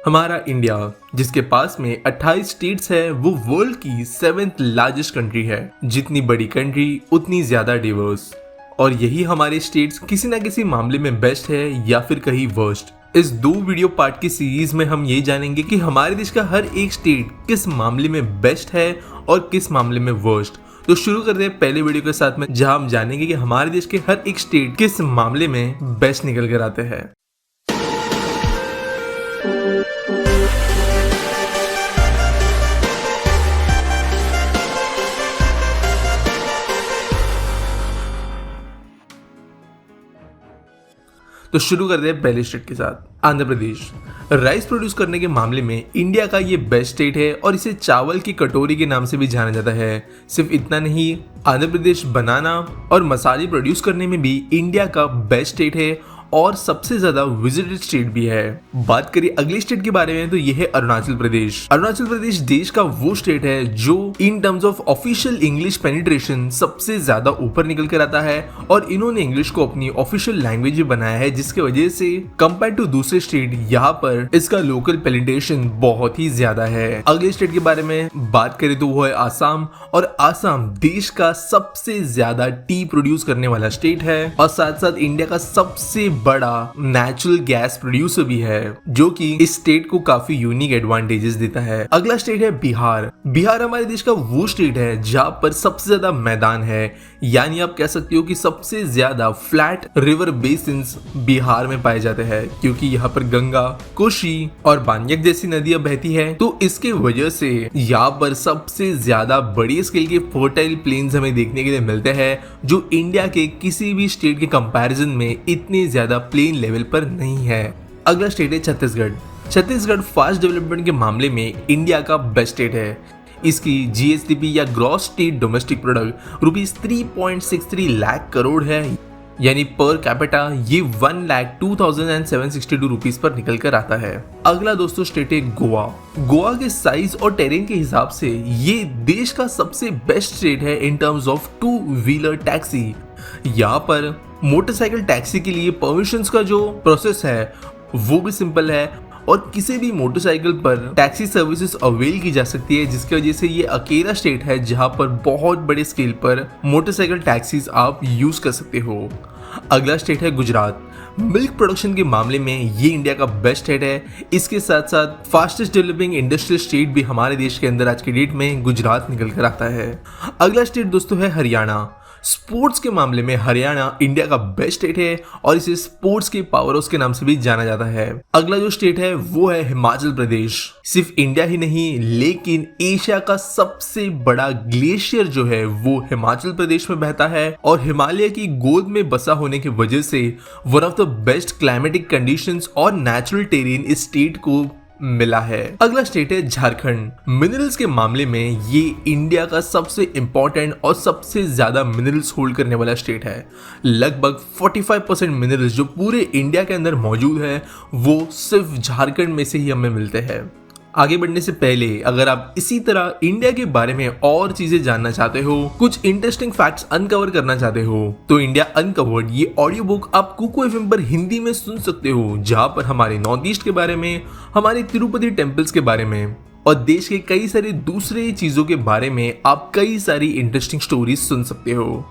हमारा इंडिया जिसके पास में 28 स्टेट्स है वो वर्ल्ड की 7th लार्जेस्ट कंट्री है। जितनी बड़ी कंट्री उतनी ज्यादा डिवर्स, और यही हमारे स्टेट्स किसी ना किसी मामले में बेस्ट है या फिर कहीं वर्स्ट। इस 2 वीडियो पार्ट की सीरीज में हम ये जानेंगे कि हमारे देश का हर एक स्टेट किस मामले में बेस्ट है और किस मामले में वर्स्ट। तो शुरू करते हैं पहले वीडियो के साथ में, जहां हम जानेंगे कि हमारे देश के हर एक स्टेट किस मामले में बेस्ट निकल कर आते हैं। तो शुरू करते हैं पहले स्टेट के साथ, आंध्र प्रदेश। राइस प्रोड्यूस करने के मामले में इंडिया का ये बेस्ट स्टेट है और इसे चावल की कटोरी के नाम से भी जाना जाता है। सिर्फ इतना नहीं, आंध्र प्रदेश बनाना और मसाले प्रोड्यूस करने में भी इंडिया का बेस्ट स्टेट है और सबसे ज्यादा विजिटेड स्टेट भी है। बात करें अगले स्टेट के बारे में तो यह है अरुणाचल प्रदेश। अरुणाचल प्रदेश देश का वो स्टेट है जो इन terms of official English penetration सबसे ज्यादा ऊपर निकल कर आता है और इन्होंने इंग्लिश को अपनी ऑफिशियल लैंग्वेज भी बनाया है, जिसकी वजह से कंपेयर टू दूसरे स्टेट यहाँ पर इसका लोकल पेनिट्रेशन बहुत ही ज्यादा है। अगले स्टेट के बारे में बात करें तो वो है आसाम, और आसाम देश का सबसे ज्यादा टी प्रोड्यूस करने वाला स्टेट है और साथ साथ इंडिया का सबसे बड़ा नेचुरल गैस प्रोड्यूसर भी है, जो कि इस स्टेट को काफी यूनिक एडवांटेजेस देता है। अगला स्टेट है बिहार। बिहार हमारे देश का वो स्टेट है जहां पर सबसे ज्यादा मैदान है, यानी आप कह सकते हो कि सबसे ज्यादा फ्लैट रिवर बेसिन्स बिहार में पाए जाते हैं, क्योंकि यहाँ पर गंगा, कोशी और बान्यक जैसी नदियां बहती है। तो इसके वजह से यहाँ पर सबसे ज्यादा बड़ी स्केल के फर्टाइल प्लेन्स हमें देखने के लिए मिलते हैं, जो इंडिया के किसी भी स्टेट के कंपैरिजन में इतने ज्यादा प्लेन लेवल पर नहीं है। अगला स्टेट है छत्तीसगढ़। छत्तीसगढ़ फास्ट डेवलपमेंट के मामले में इंडिया का बेस्ट स्टेट है। इसकी जीएसडीपी या gross state domestic product rupees 3.63 lakh crore है, यानी पर कैपिटा ये 1,02,762 रुपीज पर निकल कर आता है। अगला दोस्तों स्टेट है गोवा। गोवा के साइज और टेरेन के हिसाब से ये देश का सबसे बेस्ट स्टेट है इन टर्म्स ऑफ 2 व्हीलर टैक्सी। यहाँ पर मोटरसाइकिल टैक्सी के लिए परमिशंस का जो प्रोसेस है वो भी सिंपल है और किसी भी मोटरसाइकिल पर टैक्सी सर्विसेज अवेल की जा सकती है, जिसकी वजह से ये अकेला स्टेट है जहां पर बहुत बड़े स्केल पर मोटरसाइकिल टैक्सीज आप यूज कर सकते हो। अगला स्टेट है गुजरात। मिल्क प्रोडक्शन के मामले में ये इंडिया का बेस्ट स्टेट है। इसके साथ साथ फास्टेस्ट डेवलपिंग इंडस्ट्रियल स्टेट भी हमारे देश के अंदर आज के डेट में गुजरात निकल कर आता है। अगला स्टेट दोस्तों है हरियाणा। स्पोर्ट्स के मामले में हरियाणा इंडिया का बेस्ट स्टेट है और इसे स्पोर्ट्स के पावर हाउस के नाम से भी जाना जाता है। अगला जो स्टेट है वो है हिमाचल प्रदेश। सिर्फ इंडिया ही नहीं, लेकिन एशिया का सबसे बड़ा ग्लेशियर जो है वो हिमाचल प्रदेश में बहता है और हिमालय की गोद में बसा होने की वजह से one of the best climatic conditions और नेचुरल टेरेन इस स्टेट को मिला है। अगला स्टेट है झारखंड। मिनरल्स के मामले में ये इंडिया का सबसे इंपॉर्टेंट और सबसे ज्यादा मिनरल्स होल्ड करने वाला स्टेट है। लगभग 45% मिनरल्स जो पूरे इंडिया के अंदर मौजूद है वो सिर्फ झारखंड में से ही हमें मिलते हैं। आगे बढ़ने से पहले अगर आप इसी तरह इंडिया के बारे में और चीजें जानना चाहते हो, कुछ इंटरेस्टिंग फैक्ट्स अनकवर करना चाहते हो, तो इंडिया अनकवर्ड ये ऑडियो बुक आप कुकू एफएम पर हिंदी में सुन सकते हो, जहां पर हमारे नॉर्थ ईस्ट के बारे में, हमारे तिरुपति टेम्पल्स के बारे में और देश के कई सारे दूसरे चीजों के बारे में आप कई सारी इंटरेस्टिंग स्टोरीज सुन सकते हो।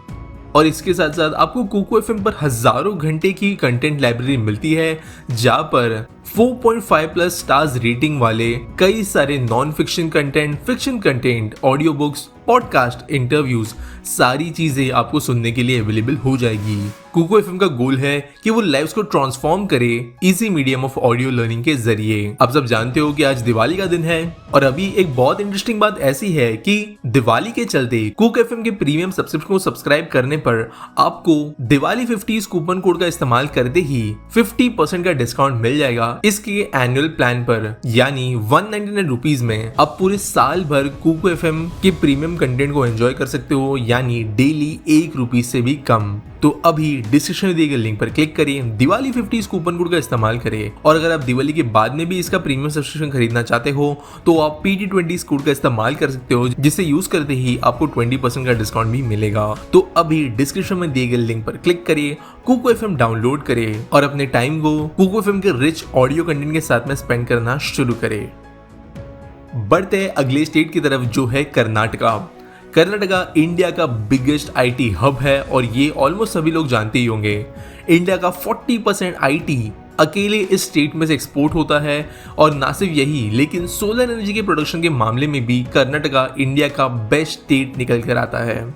और इसके साथ साथ आपको कुकू एफएम पर हजारों घंटे की कंटेंट लाइब्रेरी मिलती है, जहां पर 4.5+ स्टार्स रेटिंग वाले कई सारे non fiction content, fiction content, audio books, podcast, interviews, सारी चीजें आपको सुनने के लिए अवेलेबल हो जाएगी। कुकू एफएम का गोल है कि वो लाइव्स को ट्रांसफॉर्म करे easy medium of audio learning के जरिए। आप सब जानते हो कि आज दिवाली का दिन है और अभी एक बहुत इंटरेस्टिंग बात ऐसी है कि दिवाली के चलते कुकू एफएम के प्रीमियम सब्सक्रिप्शन को सब्सक्राइब करने पर आपको दिवाली 50 कूपन कोड का इस्तेमाल करते ही 50% का डिस्काउंट मिल जाएगा इसके एनुअल प्लान पर, यानी 199 रुपीज में आप पूरे साल भर कुकू एफएम के प्रीमियम कंटेंट को एंजॉय कर सकते हो, यानी डेली 1 रुपीज से भी कम। तो अभी डिस्क्रिप्शन में दिए गए लिंक पर क्लिक करिए, दिवाली 50 कूपन कोड का इस्तेमाल करिए और अगर आप दिवाली के बाद में भी इसका प्रीमियम सब्सक्रिप्शन खरीदना चाहते हो तो आप PT20 कोड का इस्तेमाल कर सकते हो, जिसे यूज करते ही आपको 20% का डिस्काउंट भी मिलेगा। तो अभी डिस्क्रिप्शन में दिए गए लिंक पर क्लिक करिए, कुको FM डाउनलोड करिए और अपने टाइम को कुको FM के रिच ऑडियो कंटेंट के साथ में स्पेंड करना शुरू करें। बढ़ते हैं अगले स्टेट की तरफ जो है कर्नाटका। कर्नाटका इंडिया का बिगेस्ट IT हब है और ये ऑलमोस्ट सभी लोग जानते ही होंगे। इंडिया का 40% IT अकेले इस स्टेट में से एक्सपोर्ट होता है और ना सिर्फ यही लेकिन सोलर एनर्जी के प्रोडक्शन के मामले में भी कर्नाटका इंडिया का बेस्ट स्टेट निकल कर आता है।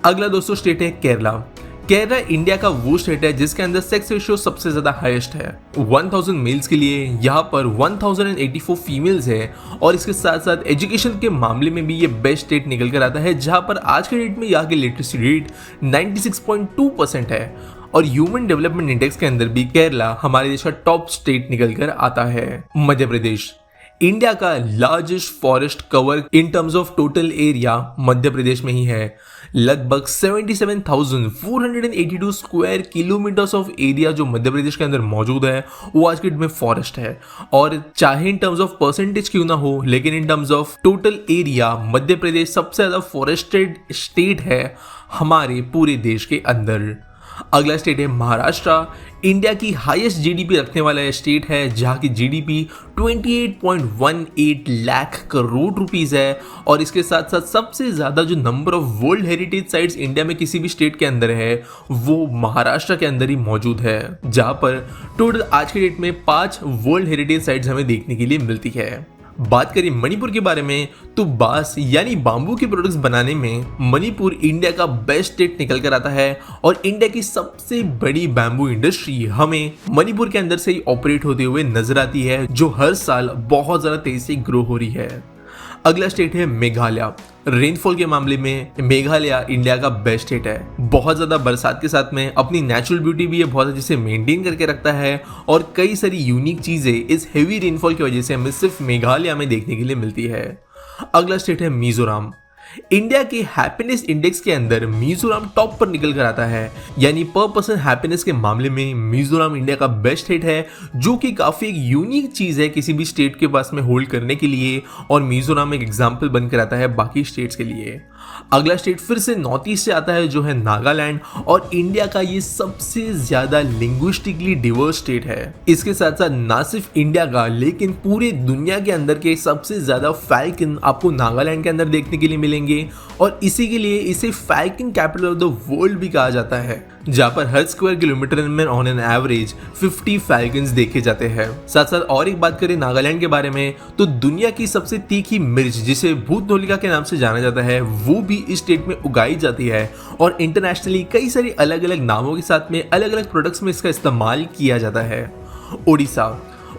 अगला दोस्तों स्टेट है केरला। केरला इंडिया का वो स्टेट है जिसके अंदर सेक्स रेशियो सबसे ज्यादा हाईएस्ट है। 1000 मेल्स के लिए यहाँ पर 1084 फीमेल्स है और इसके साथ साथ एजुकेशन के मामले में भी ये बेस्ट स्टेट निकल कर आता है, जहाँ पर आज के डेट में यहाँ की लिटरेसी रेट 96.2% है और ह्यूमन डेवलपमेंट इंडेक्स के अंदर भी केरला हमारे देश का टॉप स्टेट निकल कर आता है। मध्य प्रदेश इंडिया का largest forest cover in terms of total area Madhya Pradesh में ही है। लगभग 77,482 स्क्वायर किलोमीटर्स ऑफ एरिया जो मध्य प्रदेश के अंदर मौजूद है वो आज के डेट में फॉरेस्ट है और चाहे इन टर्म्स ऑफ परसेंटेज क्यों ना हो लेकिन in terms of total area Madhya Pradesh सबसे ज्यादा फॉरेस्टेड स्टेट है हमारे पूरे देश के अंदर। अगला स्टेट है महाराष्ट्र। इंडिया की हाईएस्ट GDP रखने वाला स्टेट है जहां की GDP 28.18 लाख करोड़ रुपीस है और इसके साथ साथ सबसे ज्यादा जो number of world heritage sites India में किसी भी स्टेट के अंदर है वो महाराष्ट्र के अंदर ही मौजूद है, जहां पर टोटल आज के डेट में 5 वर्ल्ड हेरिटेज साइट्स हमें देखने के लिए मिलती है। बात करें मणिपुर के बारे में तो बांस यानी बांबू के प्रोडक्ट्स बनाने में मणिपुर इंडिया का बेस्ट स्टेट निकल कर आता है और इंडिया की सबसे बड़ी बैम्बू इंडस्ट्री हमें मणिपुर के अंदर से ही ऑपरेट होते हुए नजर आती है, जो हर साल बहुत ज्यादा तेजी से ग्रो हो रही है। अगला स्टेट है मेघालय। रेनफॉल के मामले में मेघालय इंडिया का बेस्ट स्टेट है। बहुत ज्यादा बरसात के साथ में अपनी नेचुरल ब्यूटी भी ये बहुत अच्छे से मेंटेन करके रखता है और कई सारी यूनिक चीजें इस हेवी रेनफॉल की वजह से हमें सिर्फ मेघालय में देखने के लिए मिलती है। अगला स्टेट है मिजोरम। इंडिया के हैप्पीनेस इंडेक्स के अंदर मिजोरम टॉप पर निकल कर आता है, यानी पर पर्सन हैप्पीनेस के मामले में मिजोरम इंडिया का बेस्ट स्टेट है, जो कि काफी एक यूनिक चीज है किसी भी स्टेट के पास में होल्ड करने के लिए और मिजोरम एक एग्जाम्पल बनकर आता है बाकी स्टेट्स के लिए। अगला स्टेट फिर से नॉर्थ ईस्ट से आता है जो है नागालैंड और इंडिया का ये सबसे ज्यादा लिंग्विस्टिकली डिवर्स स्टेट है। इसके साथ साथ ना सिर्फ इंडिया का लेकिन पूरे दुनिया के अंदर के सबसे ज्यादा फैल्कन आपको नागालैंड के अंदर देखने के लिए मिलेंगे और इसी के लिए इसे falcon capital of the world भी कहा जाता है, जहां पर हर स्क्वायर किलोमीटर में ऑन एन एवरेज 50 फैल्कन्स देखे जाते हैं। साथ साथ और एक बात करें नागालैंड के बारे में तो दुनिया की सबसे तीखी मिर्च जिसे भूत नोलिका के नाम से जाना जाता है वो भी इस स्टेट में उगाई जाती है और इंटरनेशनली कई सारी अलग अलग नामों के साथ में अलग अलग प्रोडक्ट्स में इसका इस्तेमाल किया जाता है।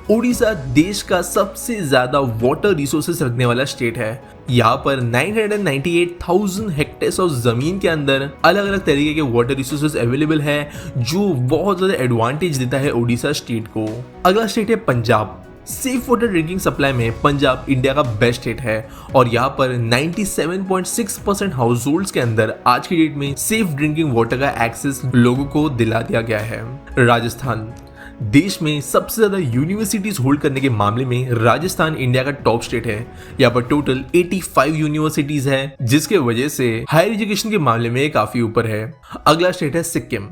उड़ीसा देश का सबसे ज्यादा वाटर रिसोर्सेस रखने वाला स्टेट है। यहाँ पर 998,000 हेक्टेयर्स ऑफ जमीन के अंदर अलग अलग तरीके के वाटर रिसोर्सेज अवेलेबल है, जो बहुत ज्यादा एडवांटेज देता है उड़ीसा स्टेट को। अगला स्टेट है Punjab. Safe water drinking supply में पंजाब इंडिया का बेस्ट स्टेट है और यहाँ पर 97.6% हाउस होल्ड्स के अंदर आज की डेट में सेफ ड्रिंकिंग वाटर का एक्सेस लोगों को दिला दिया गया है। राजस्थान देश में सबसे ज्यादा यूनिवर्सिटीज होल्ड करने के मामले में राजस्थान इंडिया का टॉप स्टेट है। यहाँ पर टोटल 85 यूनिवर्सिटीज है, जिसके वजह से हायर एजुकेशन के मामले में काफी ऊपर है। अगला स्टेट है सिक्किम।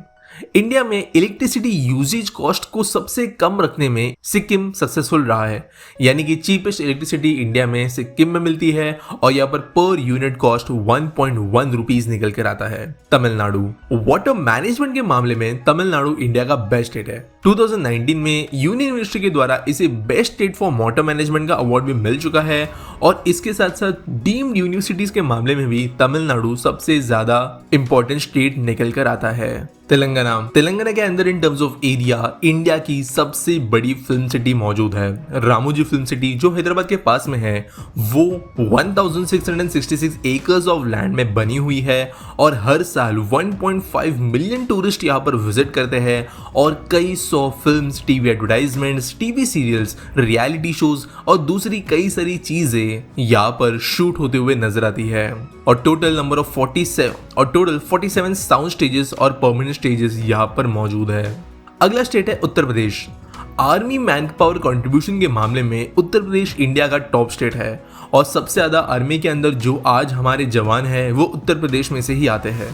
इंडिया में इलेक्ट्रिसिटी यूजेज कॉस्ट को सबसे कम रखने में सिक्किम सक्सेसफुल रहा है, यानी कि चीपेस्ट इलेक्ट्रिसिटी इंडिया में सिक्किम में मिलती है और यहाँ पर यूनिट कॉस्ट 1.1 रुपीज निकल कर आता है। तमिलनाडु वाटर मैनेजमेंट के मामले में तमिलनाडु इंडिया का बेस्ट स्टेट है। 2019 में यूनियन मिनिस्ट्री के द्वारा इसे best state for water management का अवार्ड भी मिल चुका है और इसके साथ साथ डीम्ड यूनिवर्सिटीज के मामले में भी तमिलनाडु सबसे ज्यादा इंपॉर्टेंट स्टेट निकल कर आता है। तेलंगाना के अंदर इन टर्म्स ऑफ एरिया इंडिया की सबसे बड़ी फिल्म सिटी मौजूद है। रामोजी फिल्म सिटी जो हैदराबाद के पास में है वो 1666 एकर्स ऑफ लैंड में बनी हुई है और हर साल 1.5 मिलियन टूरिस्ट यहाँ पर विजिट करते हैं और कई सौ films, TV advertisements, TV serials, reality shows और दूसरी कई सारी चीजें यहाँ पर शूट होते हुए नजर आती है और टोटल 47 साउंड स्टेजेस और परमानेंट स्टेजेस यहाँ पर मौजूद है। अगला स्टेट है Uttar Pradesh. Army man power contribution के मामले में उत्तर प्रदेश इंडिया का टॉप स्टेट है और सबसे ज्यादा आर्मी के अंदर जो आज हमारे जवान हैं वो उत्तर प्रदेश में से ही आते हैं।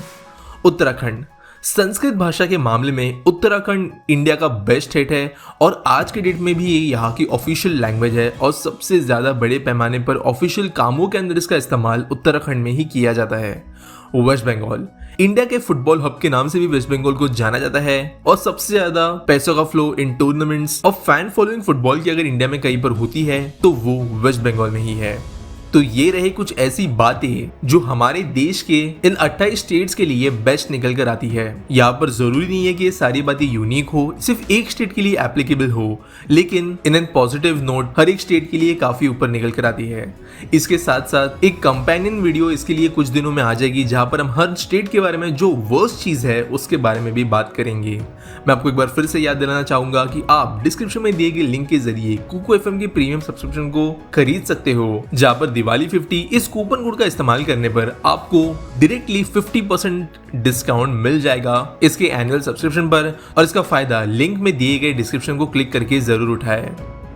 उत्तराखंड, संस्कृत भाषा के मामले में उत्तराखंड इंडिया का बेस्ट स्टेट है और आज के डेट में भी ये यहाँ की ऑफिशियल लैंग्वेज है और सबसे ज़्यादा बड़े पैमाने पर ऑफिशियल कामों के अंदर इसका इस्तेमाल उत्तराखंड में ही किया जाता है। वेस्ट बंगाल, इंडिया के फुटबॉल हब के नाम से भी वेस्ट बंगाल को जाना जाता है और सबसे ज्यादा पैसों का फ्लो इन टूर्नामेंट्स और फैन फॉलोइंग फुटबॉल की अगर इंडिया में कहीं पर होती है तो वो वेस्ट बंगाल में ही है। तो ये रहे कुछ ऐसी बातें जो हमारे देश के इन 28 स्टेट्स के लिए बेस्ट निकल कर आती है। यहाँ पर जरूरी नहीं है कि ये सारी बातें यूनिक हो, सिर्फ एक स्टेट के लिए एप्लीकेबल हो, लेकिन इन एन पॉजिटिव नोट हर एक स्टेट के लिए काफी ऊपर निकल कर आती है। इसके साथ साथ एक कंपेनियन वीडियो इसके लिए कुछ दिनों में आ जाएगी जहां पर हम हर स्टेट के बारे में जो वर्स्ट चीज है उसके बारे में भी बात करेंगे। मैं आपको एक बार फिर से याद दिलाना चाहूंगा कि आप डिस्क्रिप्शन में दिए गए लिंक के जरिए कुकू एफएम के प्रीमियम सब्सक्रिप्शन को खरीद सकते हो, जहां पर दिवाली 50 इस कूपन कोड का इस्तेमाल करने पर आपको डायरेक्टली 50% डिस्काउंट मिल जाएगा इसके एनुअल सब्सक्रिप्शन पर और इसका फायदा लिंक में दिए गए डिस्क्रिप्शन को क्लिक करके जरूर उठाएं।